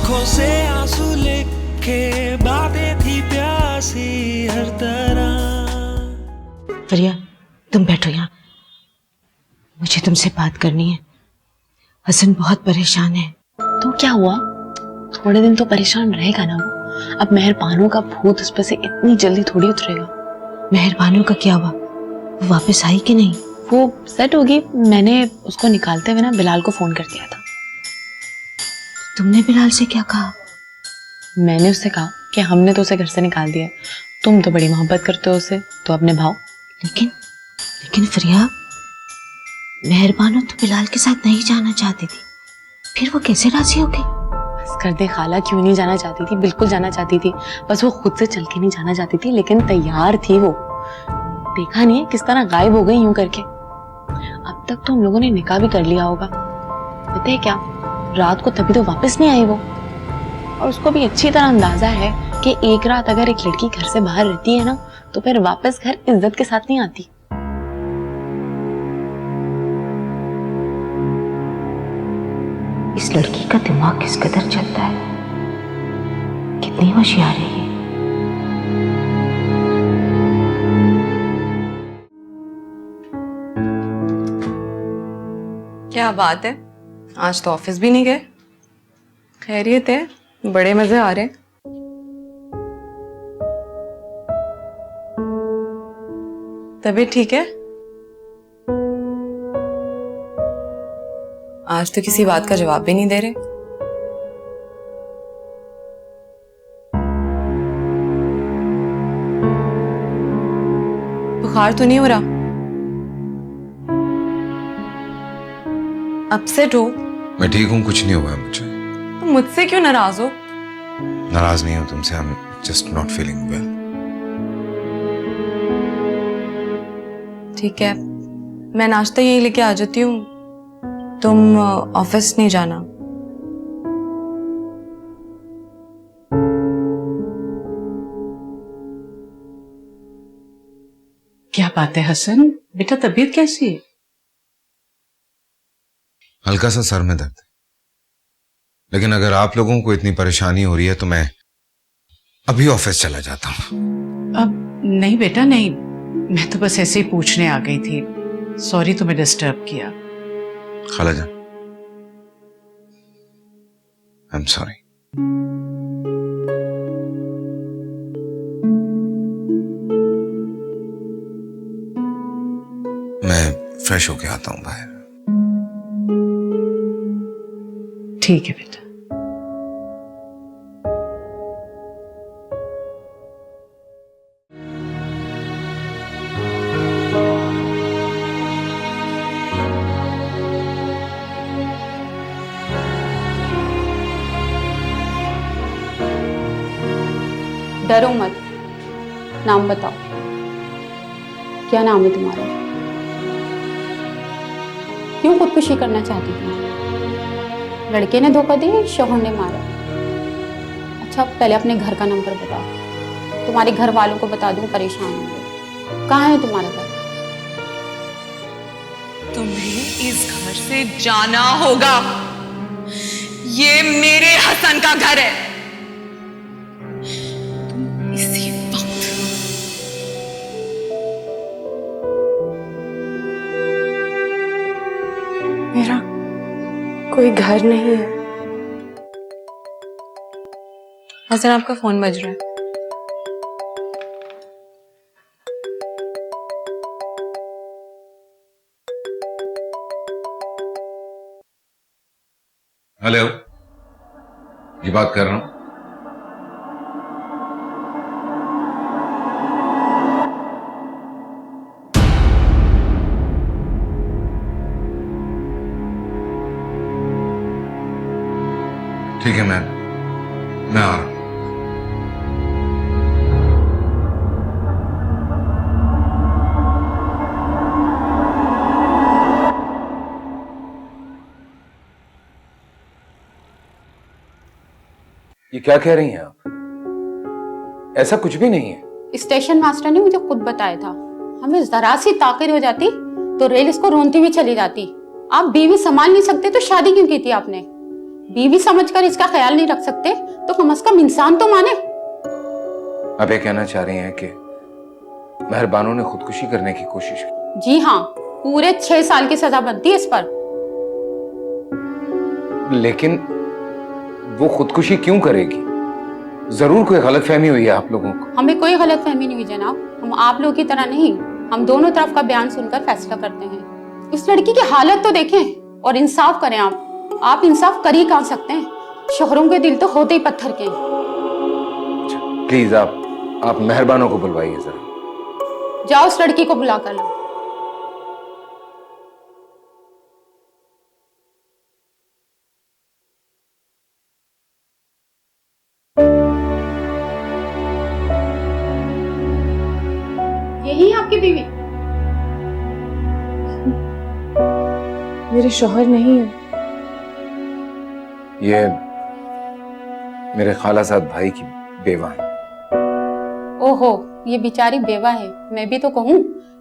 आंखों से आंसू लेके बातें थी प्यासी हर तरह। फरिया, तुम बैठो यहाँ, मुझे तुमसे बात करनी है। हसन बहुत परेशान है। तो क्या हुआ? थोड़े दिन तो परेशान रहेगा ना वो। अब मेहरबानों का भूत उस पर से इतनी जल्दी थोड़ी उतरेगा। मेहरबानों का क्या हुआ? वो वापस आई कि नहीं? वो सेट होगी। मैंने उसको निकालते हुए ना बिलाल को फोन कर दिया था। तुमने बिलाल से क्या कहा? मैंने उससे कहा कि हमने तो उसे घर से निकाल दिया, तुम तो बड़ी मोहब्बत करते हो उससे, तो अब निभाओ। लेकिन फरिया, मेहरबानों तो बिलाल के साथ नहीं जाना चाहती थी, फिर वो कैसे राजी हो गई? बस कर दे खाला, क्यों नहीं जाना चाहती थी? बिल्कुल जाना चाहती थी, बस वो खुद से चल के नहीं जाना चाहती थी, लेकिन तैयार थी वो। देखा नहीं है किस तरह गायब हो गई यूं करके। अब तक तो हम लोगों ने निकाह भी कर लिया होगा। पता है क्या, रात को तभी तो वापस नहीं आई वो। और उसको भी अच्छी तरह अंदाजा है कि एक रात अगर एक लड़की घर से बाहर रहती है ना, तो फिर वापस घर इज्जत के साथ नहीं आती। इस लड़की का दिमाग किस कदर चलता है, कितनी होशियार है ये। क्या बात है, आज तो ऑफिस भी नहीं गए? खैरियत है? बड़े मजे आ रहे हैं। तबीयत ठीक है? आज तो किसी बात का जवाब भी नहीं दे रहे। बुखार तो नहीं हो रहा? अपसेट हो? मैं ठीक हूँ, कुछ नहीं हुआ है मुझे। तो मुझसे क्यों नाराज हो? नाराज नहीं हूँ तुमसे, I am just not feeling well. ठीक है, मैं नाश्ता यही लेके आ जाती हूँ, तुम ऑफिस नहीं जाना। क्या बात है हसन, बेटा तबीयत कैसी है? हल्का सा सर में दर्द है, लेकिन अगर आप लोगों को इतनी परेशानी हो रही है तो मैं अभी ऑफिस चला जाता हूँ। अब नहीं बेटा नहीं, मैं तो बस ऐसे ही पूछने आ गई थी। सॉरी तुम्हें डिस्टर्ब किया। खालाजान, आई एम सॉरी। मैं फ्रेश होके आता हूँ बाहर। ठीक है बेटा। डरो मत, नाम बताओ, क्या नाम है तुम्हारा? क्यों खुदकुशी करना चाहती थी? लड़के ने धोखा दिया, शोहर ने मारा? अच्छा पहले अपने घर का नंबर बताओ, तुम्हारे घर वालों को बता दूं परेशान होंगे। कहाँ है तुम्हारा घर? तुम्हें इस घर से जाना होगा, ये मेरे हसन का घर है। तुम इसी वक्त मेरा कोई घर नहीं है। हसन आपका फोन बज रहा है। हेलो, ये बात कर रहा हूँ। ठीक है, मैं आ रहा हूं। ये क्या कह रही हैं आप? ऐसा कुछ भी नहीं है। स्टेशन मास्टर ने मुझे खुद बताया था, हमें जरा सी ताक़त हो जाती तो रेल इसको रोनती हुई चली जाती। आप बीवी संभाल नहीं सकते तो शादी क्यों की थी आपने? बीवी समझकर इसका ख्याल नहीं रख सकते तो कम से कम इंसान तो माने। आप ये कहना चाह रही हैं कि मेहरबानों ने खुदकुशी करने की कोशिश की? जी हाँ, पूरे 6 साल की सजा बनती है इस पर। लेकिन वो खुदकुशी क्यों करेगी? जरूर कोई गलतफहमी हुई है आप लोगों को। हमें कोई गलतफहमी नहीं हुई जनाब, हम आप लोगों की तरह नहीं, हम दोनों तरफ का बयान सुनकर फैसला करते हैं। इस लड़की की हालत तो देखें और इंसाफ करें। आप इंसाफ कर ही कहाँ सकते हैं? शोहरों के दिल तो होते ही पत्थर के हैं। प्लीज आप मेहरबानों को बुलवाइए जरा। जाओ उस लड़की को बुला कर लो। यही है आपकी बीवी? मेरे शौहर नहीं है। ये मेरे खालाजाद भाई की बेवा है। ओहो, ये बेचारी बेवा है। मैं भी तो कहूँ,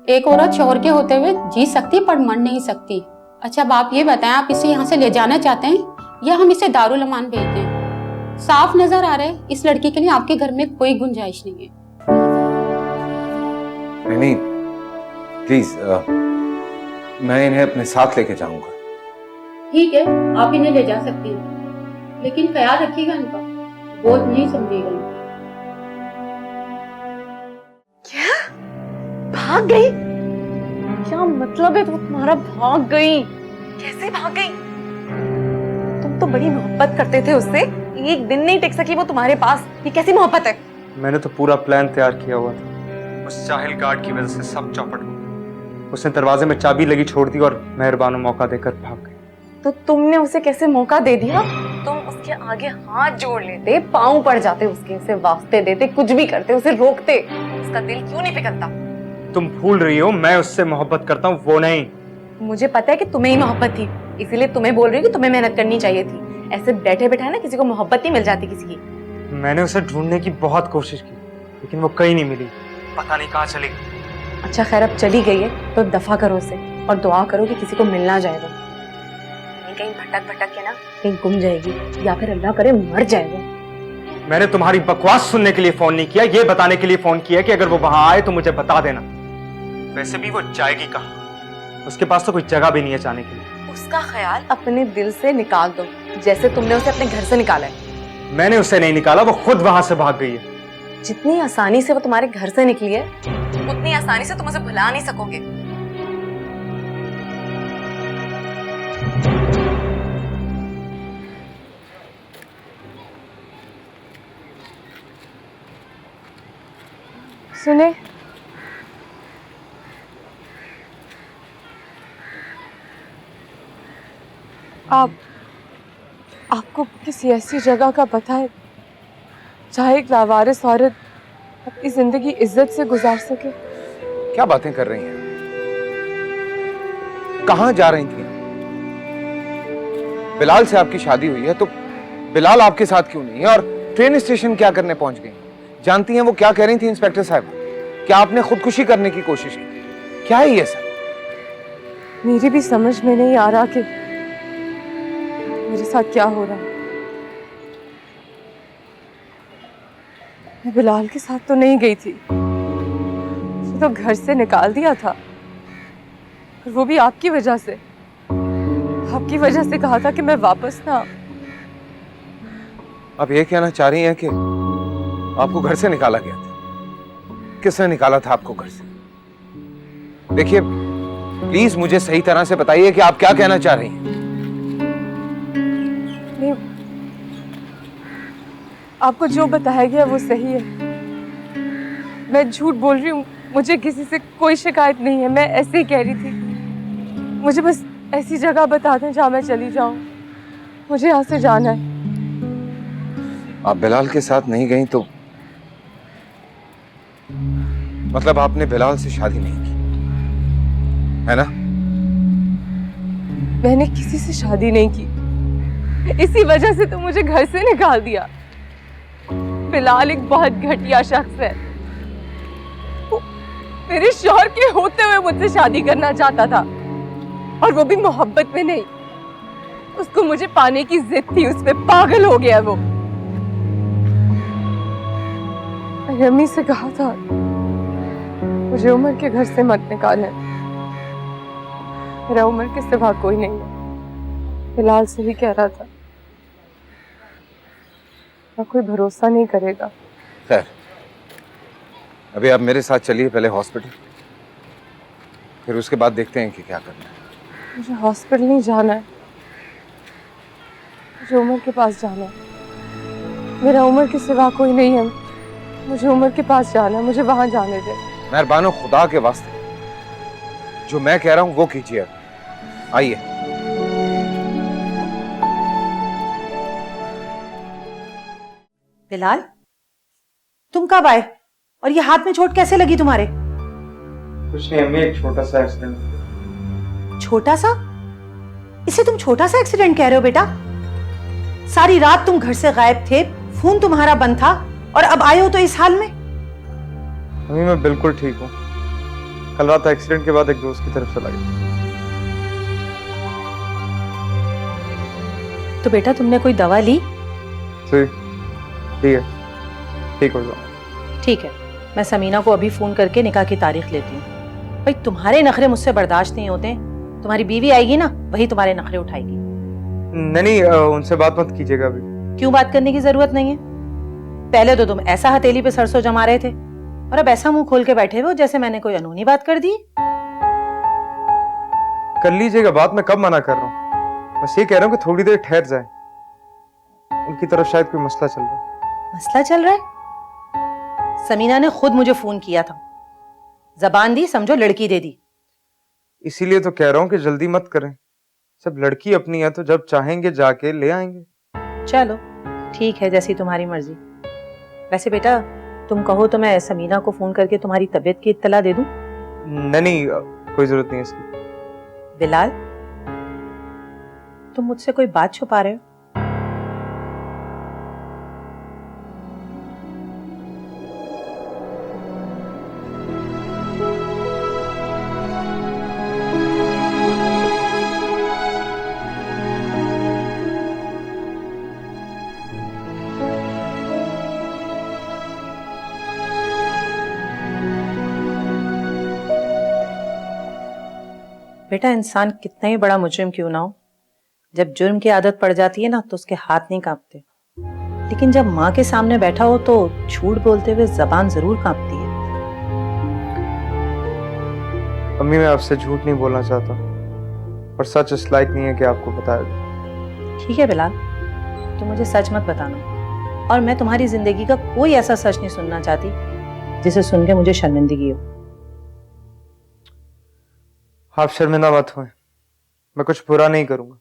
एक औरत शौहर के होते हुए जी सकती पर मर नहीं सकती। अच्छा अब आप ये बताएं, आप इसे यहाँ से ले जाना चाहते हैं या हम इसे दारुल अमान भेज दें? साफ नजर आ रहा है इस लड़की के लिए आपके घर में कोई गुंजाइश नहीं है। नहीं प्लीज, मैं इन्हें अपने साथ लेके जाऊंगा। ठीक है, आप इन्हें ले जा सकती हैं, लेकिन ख्याल रखिएगा इनका, बोझ नहीं समझिएगा। क्या भाग गई? क्या मतलब है तुम्हारा भाग गई? कैसे भाग गई? तुम तो बड़ी मोहब्बत करते थे उससे, एक दिन नहीं टिक सकी वो तुम्हारे पास। ये कैसी मोहब्बत है? मैंने तो पूरा प्लान तैयार किया हुआ था, उस जाहिल गार्ड की वजह से सब चौपट हो गया। उसने दरवाजे में चाबी लगी छोड़ दी और मेहरबानों मौका देकर भाग गई। तो तुमने उसे कैसे मौका दे दिया? तुम उसके आगे हाथ जोड़ लेते, पांव पड़ जाते उसके, उसे वास्ते देते, कुछ भी करते, उसे रोकते। उसका दिल क्यों नहीं पिघलता? तुम भूल रही हो, मैं उससे मोहब्बत करता हूँ, वो नहीं। मुझे पता है कि तुम्हें ही मोहब्बत थी, इसीलिए तुम्हें बोल रही हूँ कि तुम्हें मेहनत करनी चाहिए थी। ऐसे बैठे बैठे ना किसी को मोहब्बत नहीं मिल जाती किसी की। मैंने उसे ढूंढने की बहुत कोशिश की, लेकिन वो कहीं नहीं मिली, पता नहीं कहाँ चली गई। अच्छा खैर, अब चली गई है तो दफा करो उसे और दुआ करो कि किसी को मिलना जाए वो। कहीं भटक भटक के ना कहीं गुम जाएगी या फिर अल्लाह करे मर जाए वो। मैंने तुम्हारी बकवास सुनने के लिए फोन नहीं किया, ये बताने के लिए फोन किया कि अगर वो वहां आए तो मुझे बता देना। वैसे भी वो जाएगी कहाँ? उसके पास तो कोई जगह भी नहीं है जाने के लिए। उसका ख्याल अपने दिल से निकाल दो, जैसे तुमने उसे अपने घर से निकाला है। मैंने उसे नहीं निकाला, वो खुद वहां से भाग गई है। जितनी आसानी से वो तुम्हारे घर से निकली है, उतनी आसानी से तुम उसे भुला नहीं सकोगे। सुने, आपको किसी ऐसी जगह का पता है जहाँ एक लावारिस औरत अपनी जिंदगी इज्जत से गुजार सके? क्या बातें कर रही हैं? कहाँ जा रही थी? बिलाल से आपकी शादी हुई है तो बिलाल आपके साथ क्यों नहीं है? और ट्रेन स्टेशन क्या करने पहुंच गई? जानती हैं वो क्या कह रही थी इंस्पेक्टर साहब? क्या आपने खुदकुशी करने की कोशिश की? क्या है ये सब? मेरी भी समझ में नहीं आ रहा कि मेरे साथ क्या हो रहा है। मैं बिलाल के साथ तो नहीं गई थी, उसे तो घर से निकाल दिया था, और वो भी आपकी वजह से। आपकी वजह से कहा था कि मैं वापस ना। आप ये कहना चाह रही हैं कि आपको घर से निकाला गया था? किसने निकाला था आपको घर से? देखिए प्लीज मुझे सही तरह से बताइए कि आप क्या कहना चाह रही हैं। नहीं, आपको जो बताया गया वो सही है। मैं झूठ बोल रही हूँ, मुझे किसी से कोई शिकायत नहीं है। मैं ऐसे ही कह रही थी, मुझे बस ऐसी जगह बता दें जहाँ मैं चली जाऊं। मुझे यहाँ से जाना है। आप बिलाल के साथ नहीं गई तो मतलब आपने बिलाल से शादी नहीं की, है ना? मैंने किसी से शादी नहीं की, इसी वजह से तो मुझे घर से निकाल दिया। बिलाल एक बहुत घटिया शख्स है। वो मेरे शौहर के होते हुए मुझसे शादी करना चाहता था, और वो भी मोहब्बत में नहीं, उसको मुझे पाने की जिद थी, उस पे पागल हो गया वो। मैंने अम्मी से कहा था मुझे उमर के घर से मत निकालें, मेरा उमर के सिवा कोई नहीं है। बिलाल से भी कह रहा था, ना कोई भरोसा नहीं करेगा। खैर, अभी आप मेरे साथ चलिए पहले हॉस्पिटल, फिर उसके बाद देखते हैं कि क्या करना है। मुझे हॉस्पिटल नहीं जाना है, मुझे उमर के पास जाना है। मेरा उमर के सिवा कोई नहीं है, मुझे उमर के पास जाना है, मुझे वहां जाने दे। मेहरबानो, खुदा के वास्ते जो मैं कह रहा हूं वो कीजिए। आइए। बिलाल, तुम कब आए और ये हाथ में चोट कैसे लगी तुम्हारे? कुछ नहीं अम्मी, एक छोटा सा एक्सीडेंट। छोटा सा? इसे तुम छोटा सा एक्सीडेंट कह रहे हो बेटा? सारी रात तुम घर से गायब थे, फोन तुम्हारा बंद था, और अब आए हो तो इस हाल में? अम्मी मैं बिल्कुल ठीक हूँ। कल रात एक्सीडेंट के बाद एक दोस्त की तरफ चला गया। तो बेटा तुमने कोई दवा ली? ठीक है, ठीक हो जाओ। ठीक है, मैं समीना को अभी फोन करके निकाह की तारीख लेती हूँ। भाई तुम्हारे नखरे मुझसे बर्दाश्त नहीं होते। तुम्हारी बीवी आएगी ना, वही तुम्हारे नखरे उठाएगी। नहीं, उनसे बात मत कीजिएगा अभी। क्यों बात करने की जरूरत नहीं है? पहले तो तुम ऐसा हथेली पे सरसों जमा रहे थे, और अब ऐसा मुंह खोल के बैठे हो जैसे मैंने कोई अनहोनी बात कर दी। कर लीजिएगा बात, मैं कब मना कर रहा हूँ। बस ये कह रहा हूँ कि थोड़ी देर ठहर जाए। उनकी तरफ शायद कोई मसला चल रहा है। मसला चल रहा है? समीना ने खुद मुझे फोन किया था, जबान दी समझो लड़की दे दी। इसीलिए तो कह रहा हूँ कि जल्दी मत करें। सब लड़की अपनी है तो जब चाहेंगे जाके ले आएंगे। चलो ठीक है, जैसी तुम्हारी मर्जी। वैसे बेटा तुम कहो तो मैं समीना को फोन करके तुम्हारी तबीयत की इत्तला दे दूं? नहीं, कोई जरूरत नहीं है इसकी। बिलाल, तुम मुझसे कोई बात छुपा रहे हो? बेटा इंसान कितना ही बड़ा मुजरिम क्यों ना हो, जब जुर्म की आदत पड़ जाती है ना तो उसके हाथ नहीं कांपते, लेकिन जब माँ के सामने बैठा हो तो झूठ बोलते हुए जबान जरूर कांपती है। अम्मी मैं आपसे झूठ नहीं बोलना चाहता, पर सच इस लायक नहीं है कि आपको बताया जाए। ठीक है बिलाल, तुम मुझे सच मत बताना, और मैं तुम्हारी जिंदगी का कोई ऐसा सच नहीं सुनना चाहती जिसे सुन के मुझे शर्मिंदगी हो। आप शर्मिंदा मत हुए, मैं कुछ बुरा नहीं करूंगा।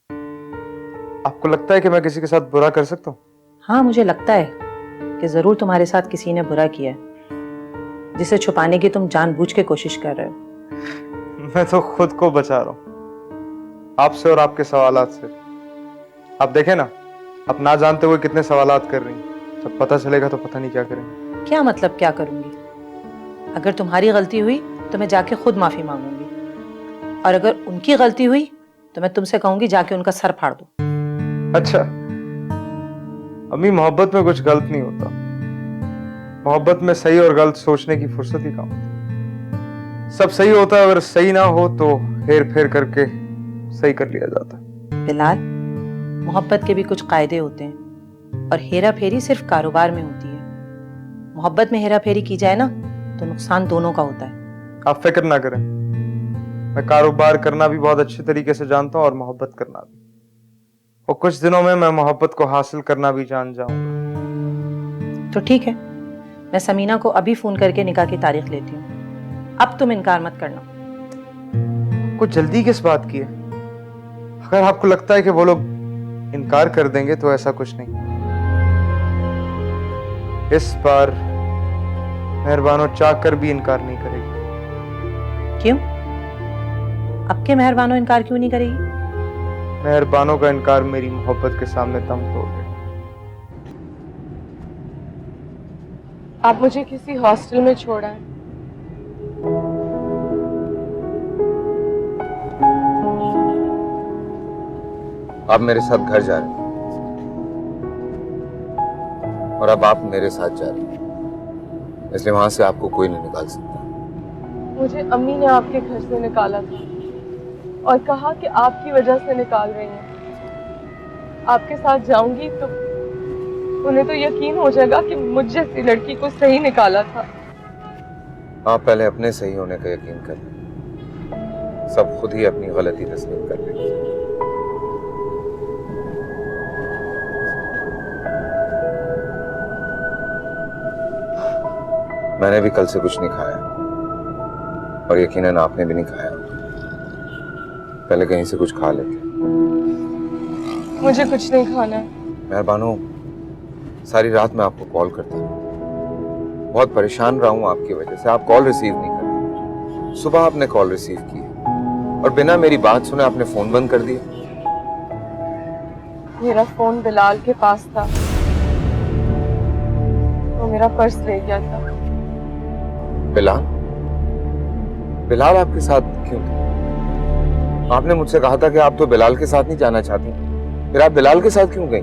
आपको लगता है कि मैं किसी के साथ बुरा कर सकता हूँ? हाँ मुझे लगता है कि जरूर तुम्हारे साथ किसी ने बुरा किया है, जिसे छुपाने की तुम जानबूझ के कोशिश कर रहे हो। मैं तो खुद को बचा रहा हूँ आपसे और आपके सवालात से। आप देखें ना, आप ना जानते हुए कितने सवालात कर रही हैं। जब पता चलेगा तो पता नहीं क्या करेंगे। क्या मतलब क्या करूंगी? अगर तुम्हारी गलती हुई तो मैं जाके खुद माफी मांगूंगी, और अगर उनकी गलती हुई तो मैं तुमसे कहूंगी जाके उनका सर फाड़ दो। अच्छा अम्मी, मोहब्बत में कुछ गलत नहीं होता। मोहब्बत में सही और गलत सोचने की फुर्सत ही कहाँ होती। सब सही होता है, अगर सही ना हो तो हेर फेर करके सही कर लिया जाता है। बिलाल, मोहब्बत के भी कुछ कायदे होते हैं, और हेरा फेरी सिर्फ कारोबार में होती है। मोहब्बत में हेरा फेरी की जाए ना तो नुकसान दोनों का होता है। आप फिक्र ना करें, मैं कारोबार करना भी बहुत अच्छे तरीके से जानता हूँ और मोहब्बत करना भी, और कुछ दिनों में मैं मोहब्बत को हासिल करना भी जान जाऊंगा। तो ठीक है, मैं समीना को अभी फोन करके निकाह की तारीख लेती हूँ। अब तुम इनकार मत करना। कुछ जल्दी किस बात की है? अगर आपको लगता है कि वो लोग इनकार कर देंगे तो ऐसा कुछ नहीं। इस बार मेहरबानो चाह कर भी इनकार नहीं करेगी। क्यों? अब के मेहरबानो इनकार क्यों नहीं करेगी? मेहरबानों का इनकार मेरी मोहब्बत के सामने दम तोड़ दे। आप मुझे किसी हॉस्टल में छोड़ा है, आप मेरे साथ घर जा रहे हैं और अब आप मेरे साथ जा रहे हैं, इसलिए वहां से आपको कोई नहीं निकाल सकता। मुझे अम्मी ने आपके घर से निकाला था और कहा कि आपकी वजह से निकाल रही हैं। आपके साथ जाऊंगी तो उन्हें तो यकीन हो जाएगा कि मुझ जैसी लड़की को सही निकाला था। आप पहले अपने सही होने का यकीन कर लें, सब खुद ही अपनी गलती तस्लीम कर लेंगे। मैंने भी कल से कुछ नहीं खाया और यकीनन आपने भी नहीं खाया। पहले कहीं से कुछ खा लेते। मुझे कुछ नहीं खाना है। मेहरबानो, सारी रात मैं आपको कॉल करता हूँ, बहुत परेशान रहा हूँ आपकी वजह से। आप कॉल रिसीव नहीं कर रहे। सुबह आपने कॉल रिसीव की और बिना मेरी बात सुने आपने फोन बंद कर दिया। मेरा फोन बिलाल के पास था, वो मेरा पर्स ले गया था। बिलाल? बिलाल आपके साथ क्यों था? आपने मुझसे कहा था कि आप तो बिलाल के साथ नहीं जाना चाहती, फिर आप बिलाल के साथ क्यों गई?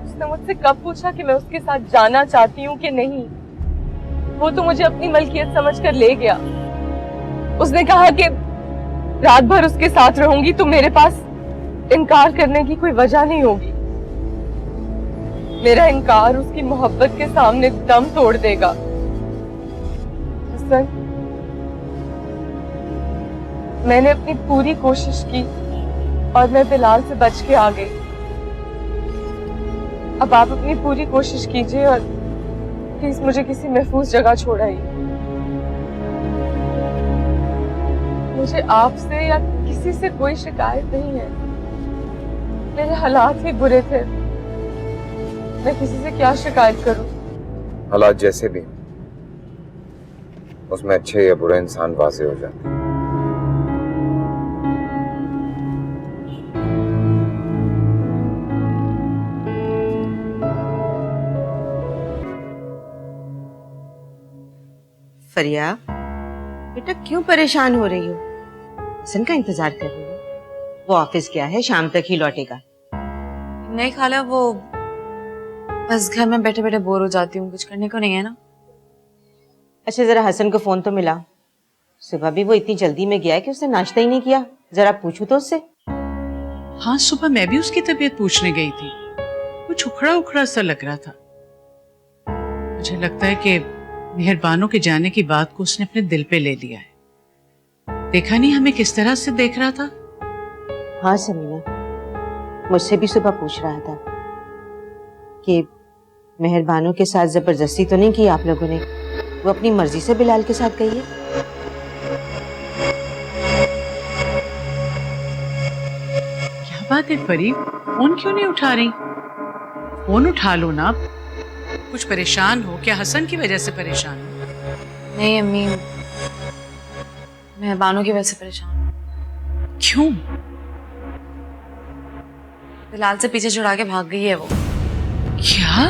उसने मुझसे कब पूछा कि मैं उसके साथ जाना चाहती हूँ कि नहीं? वो तो मुझे अपनी मलकियत समझकर ले गया। उसने कहा कि रात भर उसके साथ रहूंगी तो मेरे पास इनकार करने की कोई वजह नहीं होगी। मेरा इनकार उसकी मोहब्बत के सामने दम तोड़ देगा। हसन, मैंने अपनी पूरी कोशिश की और मैं बिलाल से बच के आ गई। अब आप अपनी पूरी कोशिश कीजिए और प्लीज मुझे किसी महफूज जगह छोड़ाइए। मुझे आपसे या किसी से कोई शिकायत नहीं है। मेरे हालात ही बुरे थे, मैं किसी से क्या शिकायत करूं? हालात जैसे भी उसमें अच्छे या बुरे इंसान वाजे हो जाते हैं। फरिया, बेटा क्यों परेशान हो रही हो? हसन का इंतजार कर रही हो? वो ऑफिस गया है, शाम तक ही लौटेगा। नहीं खाला, वो बस घर में बैठे बैठे बोर हो जाती हूँ, कुछ करने को नहीं है ना। अच्छा जरा हसन को फोन तो मिला। सुबह भी वो इतनी जल्दी में गया है कि उसने नाश्ता ही नहीं किया। जरा पूछू तो उससे। हाँ, सुबह मैं भी उसकी तबीयत पूछने गई थी, कुछ उखड़ा उखड़ा सा लग रहा था। मुझे लगता है कि मेहरबानों के जाने की बात को उसने अपने दिल पे ले लिया है। देखा नहीं हमें किस तरह से देख रहा था। हाँ समीना, मुझसे भी सुबह पूछ रहा था कि मेहरबानों के साथ जबरदस्ती तो नहीं की आप लोगों ने, वो अपनी मर्जी से बिलाल के साथ गई है। क्या बात है फरीब, फोन क्यों नहीं उठा रही? फोन उठा लो ना। कुछ परेशान हो क्या? हसन की वजह से परेशान हो? नहीं अम्मी, मेहरबानों की वजह से परेशान हूँ। क्यों? बिलाल से पीछे छुड़ा के भाग गई है वो। क्या?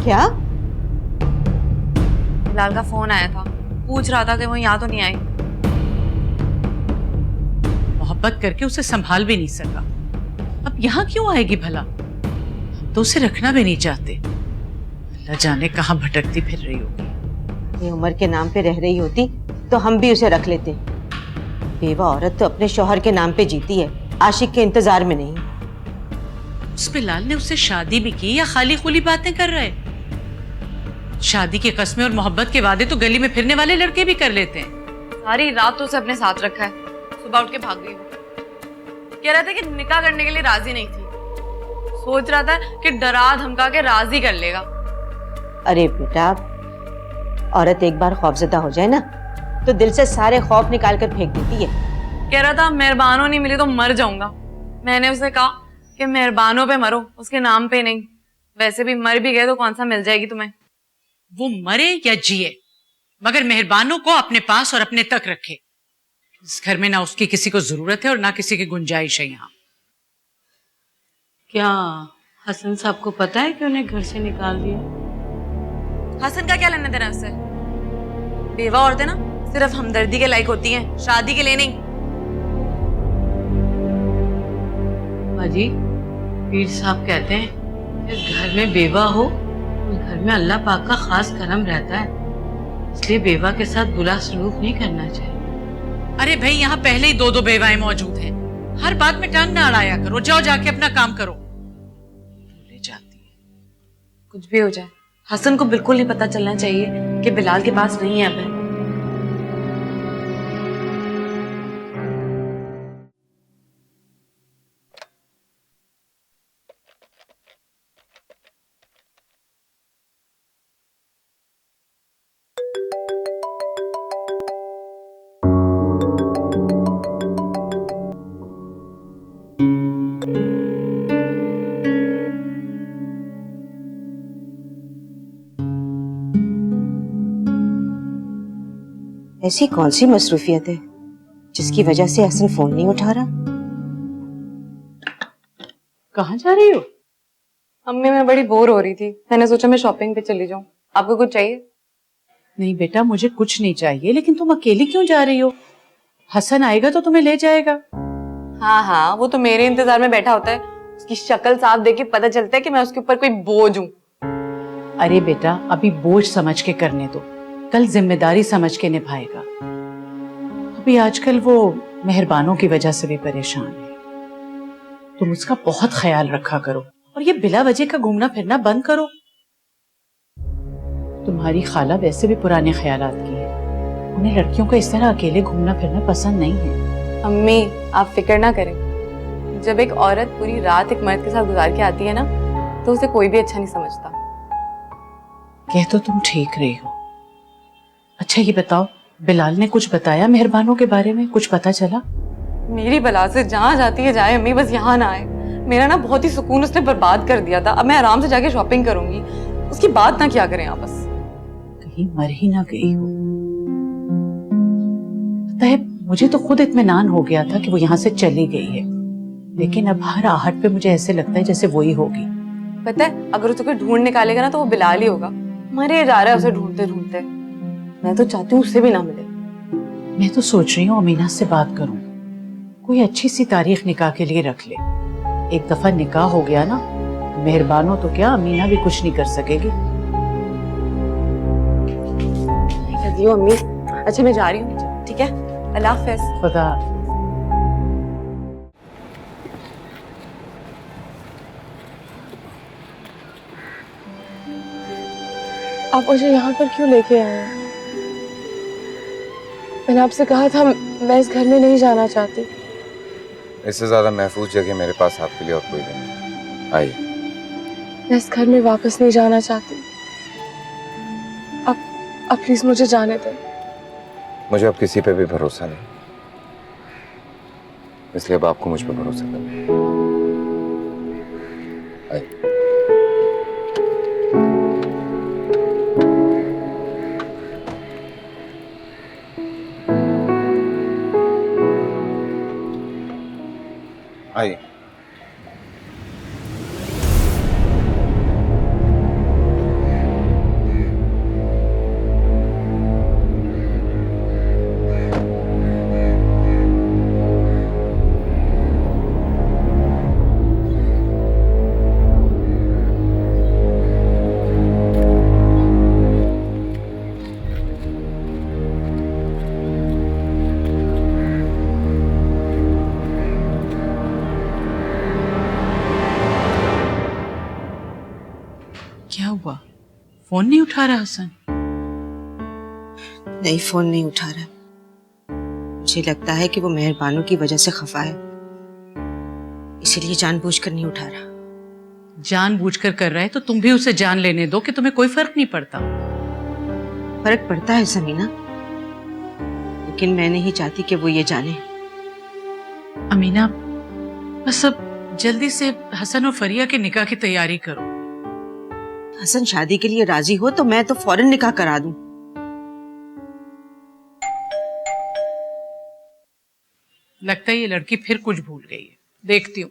क्या? बिलाल का फोन आया था, पूछ रहा था कि वो यहाँ तो नहीं आई। मोहब्बत करके उसे संभाल भी नहीं सका, अब यहाँ क्यों आएगी भला? तो उसे रखना भी नहीं चाहते। अल्लाह जाने कहाँ भटकती फिर रही होगी। ये उम्र के नाम पे रह रही होती तो हम भी उसे रख लेते। बेवा औरत तो अपने शौहर के नाम पे जीती है, आशिक के इंतजार में नहीं। उस बिलाल ने उससे शादी भी की या खाली खुली बातें कर रहे? शादी की कस्में और मोहब्बत के वादे तो गली में फिरने वाले लड़के भी कर लेते हैं। सारी रात तो उसे अपने साथ रखा है, सुबह उठ के भाग गई। कह रहा था कि निकाह करने के लिए राजी नहीं थी, सोच रहा था कि डरा धमका के राजी कर लेगा। अरे बेटा, औरत एक बार खौफजदा हो जाए ना तो दिल से सारे खौफ निकाल कर फेंक देती है। कह रहा था मेहरबानों नहीं मिली तो मर जाऊंगा। मैंने उसे कहा कि मेहरबानों पे मरो, उसके नाम पे नहीं। वैसे भी मर भी गए तो कौन सा मिल जाएगी तुम्हें। वो मरे या जिए, मगर मेहरबानों को अपने पास और अपने तक रखे। इस घर में ना उसकी किसी को जरूरत है और ना किसी की गुंजाइश है। यहाँ क्या हसन साहब को पता है कि उन्हें घर से निकाल दिया? हसन का क्या लेना देना उससे? बेवा औरतें ना सिर्फ हमदर्दी के लायक होती हैं, शादी के लिए नहीं। माजी, पीर साहब कहते हैं कि घर में बेवा हो उस घर में अल्लाह पाक का खास करम रहता है, इसलिए बेवा के साथ बुरा सलूक नहीं करना चाहिए। अरे भाई, यहाँ पहले ही दो बेवाएं मौजूद हैं, हर बात में टांग ना अड़ाया करो। जाओ जाके अपना काम करो। ले जाती है। कुछ भी हो जाए, हसन को बिल्कुल नहीं पता चलना चाहिए कि बिलाल के पास नहीं है अब। ऐसी कौन सी मसरूफियत है जिसकी वजह से हसन फोन नहीं उठा रहा? कहाँ जा रही हो? अम्मी, मैं बड़ी बोर हो रही थी, मैंने सोचा मैं शॉपिंग पे चली जाऊं। आपको कुछ चाहिए? नहीं बेटा, मुझे कुछ नहीं चाहिए, लेकिन तुम अकेली क्यों जा रही हो? हसन आएगा तो तुम्हें ले जाएगा। हाँ हाँ, वो तो मेरे इंतजार में बैठा होता है। उसकी शक्ल साफ देख के पता चलता है कि मैं उसके ऊपर कोई बोझ हूँ। अरे बेटा, अभी बोझ समझ के करने दो, कल जिम्मेदारी समझ के निभाएगा। अभी आजकल वो मेहरबानों की वजह से भी परेशान है। तुम उसका बहुत ख्याल रखा करो और ये बिला वजह का घूमना फिरना बंद करो। तुम्हारी खाला वैसे भी पुराने ख्यालात की है, उन्हें लड़कियों को इस तरह अकेले घूमना फिरना पसंद नहीं है। अम्मी, आप फिक्र ना करें, जब एक औरत पूरी रात एक मर्द के साथ गुजार के आती है ना, तो उसे कोई भी अच्छा नहीं समझता। कह तो तुम ठीक रही हो। अच्छा ये बताओ, बिलाल ने कुछ बताया मेहरबानों के बारे में? कुछ पता चला? मेरी बला से जहाँ जाती है जाए अम्मी, बस यहाँ ना आए। मेरा ना बहुत ही सुकून उसने बर्बाद कर दिया था। अब मैं आराम से जाके शॉपिंग करूंगी, उसकी बात ना क्या करें आप बस। कहीं मर ही ना गई हो। पता है, मुझे तो खुद इत्मीनान हो गया था कि वो यहाँ से चली गई है, लेकिन अब हर आहट पे मुझे ऐसे लगता है जैसे वो ही होगी। पता है, अगर उसे कोई ढूंढ निकालेगा ना तो वो बिलाल ही होगा। मरे जा रहा है उसे ढूंढते ढूंढते। मैं तो चाहती हूँ उससे भी ना मिले। मैं तो सोच रही हूँ अमीना से बात करूं, कोई अच्छी सी तारीख निकाह के लिए रख ले। एक दफा निकाह हो गया ना, मेहरबानों तो क्या, अमीना भी कुछ नहीं कर सकेगी। अम्मी, अच्छा मैं जा रही हूँ, ठीक है? अल्लाह हाफ़िज़। खुदा। आप मुझे यहाँ पर क्यों लेके आए हैं? मैंने आपसे कहा था मैं इस घर में नहीं जाना चाहती। इससे ज्यादा महफूज जगह मेरे पास आपके लिए और कोई नहीं। आइए। मैं इस घर में वापस नहीं जाना चाहती। अब प्लीज मुझे जाने दें। मुझे अब किसी पे भी भरोसा नहीं, इसलिए अब आपको मुझ पे भरोसा करना है। आइए। आइए। क्या हुआ? फोन नहीं उठा रहा हसन? नहीं, फोन नहीं उठा रहा। मुझे लगता है कि वो मेहरबानों की वजह से खफा है, इसीलिए जानबूझकर नहीं उठा रहा। जानबूझकर कर रहा है तो तुम भी उसे जान लेने दो कि तुम्हें कोई फर्क नहीं पड़ता। फर्क पड़ता है समीना, लेकिन मैं नहीं चाहती कि वो ये जाने। अमीना, बस अब जल्दी से हसन और फरिया के निकाह की तैयारी करो। हसन शादी के लिए राजी हो तो मैं तो फौरन निकाह करा दूं। लगता है ये लड़की फिर कुछ भूल गई है, देखती हूँ।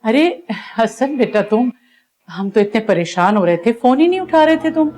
अरे हसन बेटा, तुम, हम तो इतने परेशान हो रहे थे, फोन ही नहीं उठा रहे थे तुम।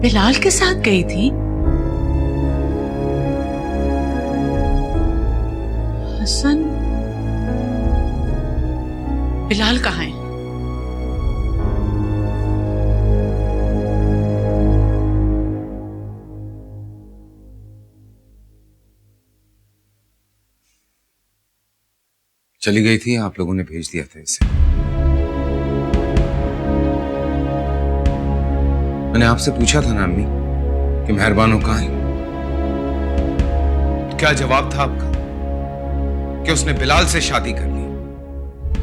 बिलाल के साथ गई थी? हसन, बिलाल कहाँ है? चली गई थी, आप लोगों ने भेज दिया था इसे। मैंने आपसे पूछा था ना अम्मी कि मेहरबानो कहाँ है? तो क्या जवाब था आपका कि उसने बिलाल से शादी कर ली?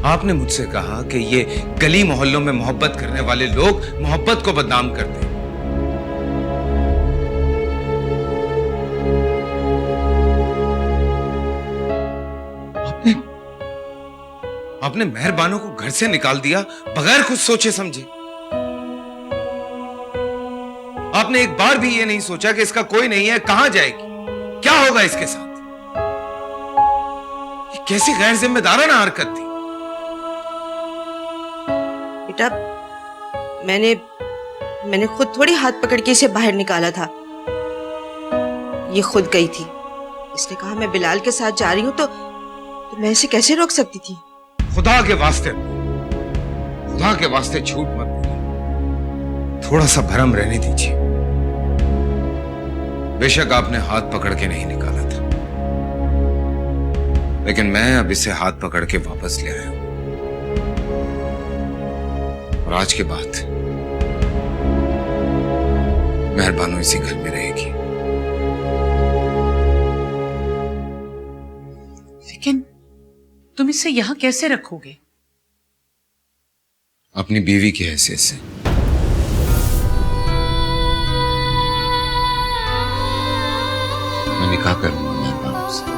आपने मुझसे कहा कि ये गली मोहल्लों में मोहब्बत करने वाले लोग मोहब्बत को बदनाम करते हैं। आपने मेहरबानों को घर से निकाल दिया बगैर कुछ सोचे समझे। आपने एक बार भी ये नहीं सोचा कि इसका कोई नहीं है, कहां जाएगी, क्या होगा इसके साथ। ये कैसी गैर जिम्मेदाराना हरकत थी। बेटा, मैंने खुद थोड़ी हाथ पकड़ के इसे बाहर निकाला था। ये खुद गई थी। इसने कहा मैं बिलाल के साथ जा रही हूं, तो मैं इसे कैसे रोक सकती थी? खुदा के वास्ते झूठ मत बोलिए। थोड़ा सा भरम रहने दीजिए। बेशक आपने हाथ पकड़ के नहीं निकाला था, लेकिन मैं अब इसे हाथ पकड़ के वापस ले आया हूं। और आज के बाद मेहरबानो इसी घर में रहेगी। लेकिन तुम इसे यहां कैसे रखोगे? अपनी बीवी की हैसियत से। मैं निकाह करूंगा मेहरबानों से।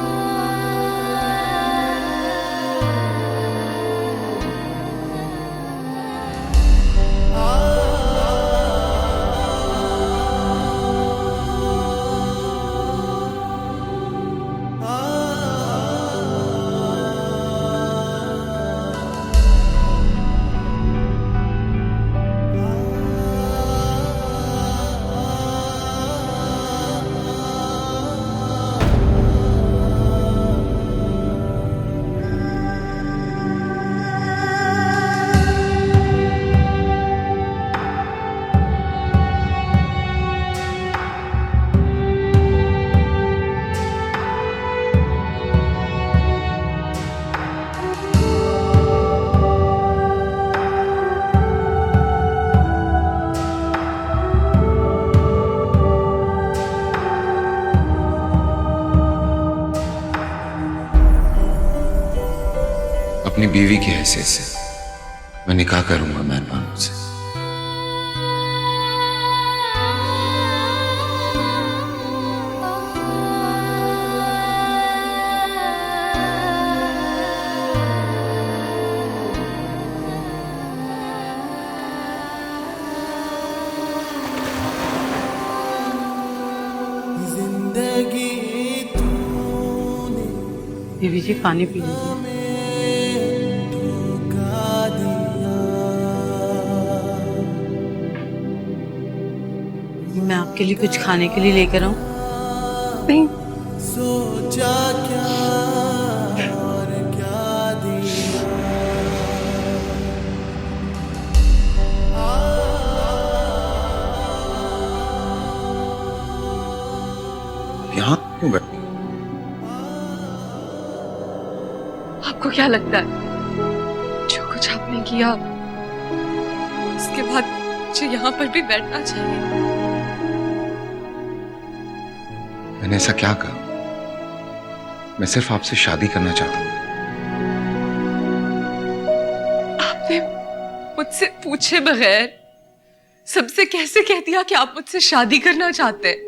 अपनी बीवी की हैसियत से मैं निकाह करूंगा मेहरबानों से। बीवी जी पानी पी लीजिए। मैं आपके लिए कुछ खाने के लिए लेकर आऊं? नहीं। सोचा क्या और क्या दिया। यहां क्यों बैठे? आपको क्या लगता है जो कुछ आपने किया उसके बाद मुझे यहाँ पर भी बैठना चाहिए? मैंने ऐसा क्या कहा? मैं सिर्फ आपसे शादी करना चाहता हूं। आपने मुझसे पूछे बगैर सबसे कैसे कह दिया कि आप मुझसे शादी करना चाहते हैं?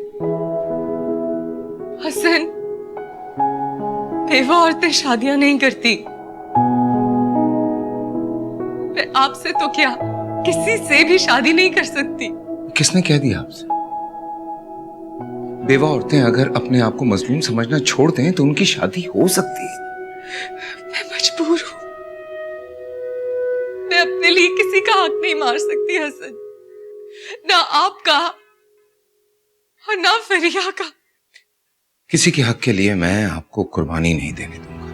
हसन, बेवा औरतें शादियां नहीं करती। मैं आपसे तो क्या किसी से भी शादी नहीं कर सकती। किसने कह दिया आपसे? बेवा औरतें अगर अपने आप को मजलूम समझना छोड़ दें तो उनकी शादी हो सकती है। मैं मजबूर हूं। मैं अपने लिए किसी का हक नहीं मार सकती हसन, ना आपका और ना फरिया का। किसी के हक के लिए मैं आपको कुर्बानी नहीं देने दूंगा,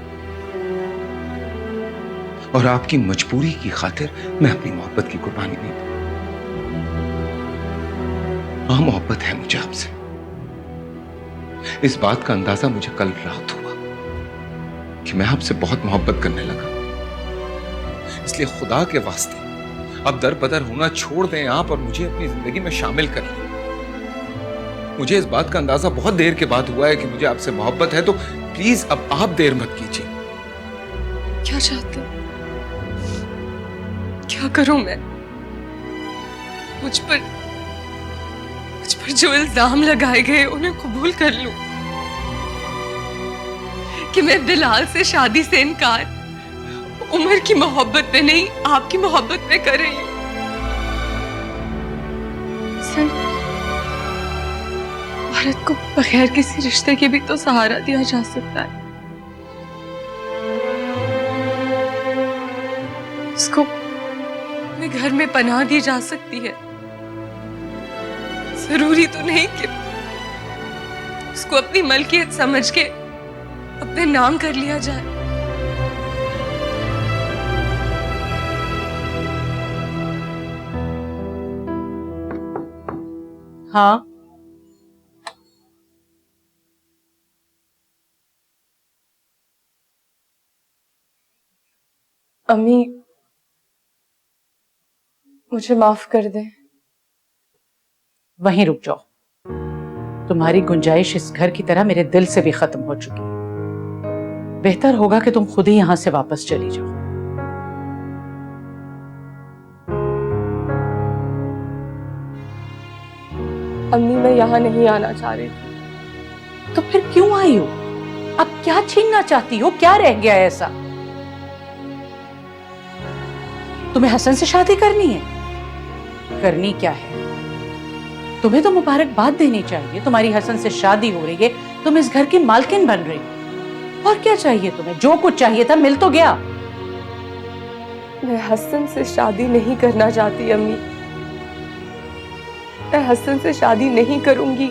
और आपकी मजबूरी की खातिर मैं अपनी मोहब्बत की कुर्बानी नहीं दूंगा। हाँ, मोहब्बत है मुझे आपसे। इस बात का अंदाजा मुझे कल रात हुआ कि मैं आपसे बहुत मोहब्बत करने लगा। इसलिए खुदा के वास्ते अब दर बदर होना छोड़ दें आप और मुझे अपनी जिंदगी में शामिल कर लें। मुझे इस बात का अंदाजा बहुत देर के बाद हुआ है कि मुझे आपसे मोहब्बत है, तो प्लीज अब आप देर मत कीजिए। क्या चाहते हो? क्या करूं मैं? मुझ पर जो इल्जाम लगाए गए उन्हें कबूल कर लूं कि मैं बिलाल से शादी से इनकार उमर की मोहब्बत में नहीं, आपकी मोहब्बत में कर रही हूं। औरत को बगैर किसी रिश्ते के भी तो सहारा दिया जा सकता है। उसको अपने घर में पनाह दी जा सकती है। जरूरी तो नहीं कि उसको अपनी मलकियत समझ के अपने नाम कर लिया जाए। हाँ, अम्मी, मुझे माफ कर दें। वहीं रुक जाओ। तुम्हारी गुंजाइश इस घर की तरह मेरे दिल से भी खत्म हो चुकी है। बेहतर होगा कि तुम खुद ही यहां से वापस चली जाओ। अम्मी, मैं यहाँ नहीं आना चाह रही थी। तो फिर क्यों आई हो? अब क्या छीनना चाहती हो? क्या रह गया है ऐसा? तुम्हें हसन से शादी करनी है? करनी क्या है? तुम्हें तो मुबारकबाद देनी चाहिए। तुम्हारी हसन से शादी हो रही है, तुम इस घर की मालकिन बन रही हो। और क्या चाहिए तुम्हें? जो कुछ चाहिए था मिल तो गया। मैं हसन से शादी नहीं करना चाहती अम्मी। मैं हसन से शादी नहीं करूंगी।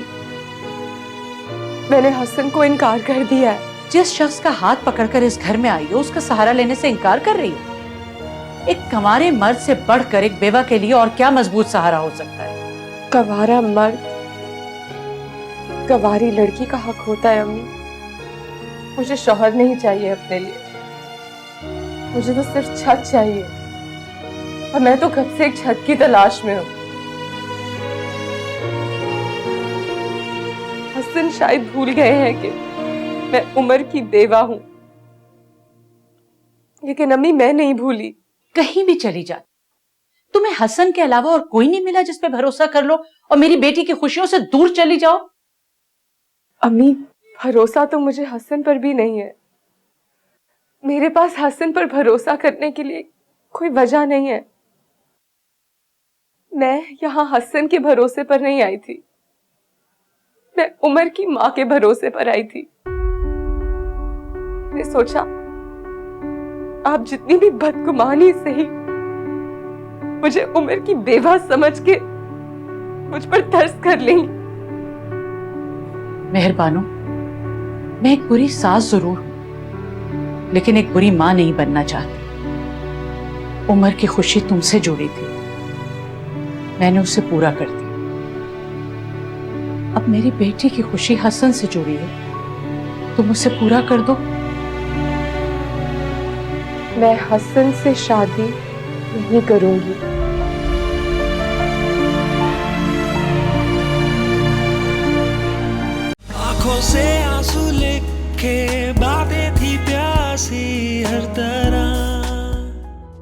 मैंने हसन को इनकार कर दिया है। जिस शख्स का हाथ पकड़कर इस घर में आई हो, उसका सहारा लेने से इनकार कर रही हो? एक कंवारे मर्द से बढ़कर एक बेवा के लिए और क्या मजबूत सहारा हो सकता है? कंवारा मर्द कंवारी लड़की का हक होता है अम्मी। मुझे शौहर नहीं चाहिए अपने लिए, मुझे तो सिर्फ छत चाहिए, और मैं तो कब से एक छत की तलाश में हूँ। हसन शायद भूल गए हैं कि मैं उमर की बेवा हूँ, लेकिन अम्मी मैं नहीं भूली। कहीं भी चली जा, तुम्हें हसन के अलावा और कोई नहीं मिला जिस पे भरोसा कर लो और मेरी बेटी की खुशियों से दूर चली जाओ? अम्मी, भरोसा तो मुझे हसन पर भी नहीं है। मेरे पास हसन पर भरोसा करने के लिए कोई वजह नहीं है। मैं यहाँ हसन के भरोसे पर नहीं आई थी, मैं उमर की माँ के भरोसे पर आई थी। मैंने सोचा आप जितनी भी बदगुमानी सही मुझे उमर की बेवा समझ के मुझ पर तरस कर लेंगी। मेहरबानो, मैं एक बुरी सास जरूर हूं, लेकिन एक बुरी मां नहीं बनना चाहती। उमर की खुशी तुमसे जुड़ी थी, मैंने उसे पूरा कर दिया। अब मेरी बेटी की खुशी हसन से जुड़ी है, तुम उसे पूरा कर दो। मैं हसन से शादी नहीं करूंगी। आंखों से आंसू लेके बातें थी प्यासी हर तरह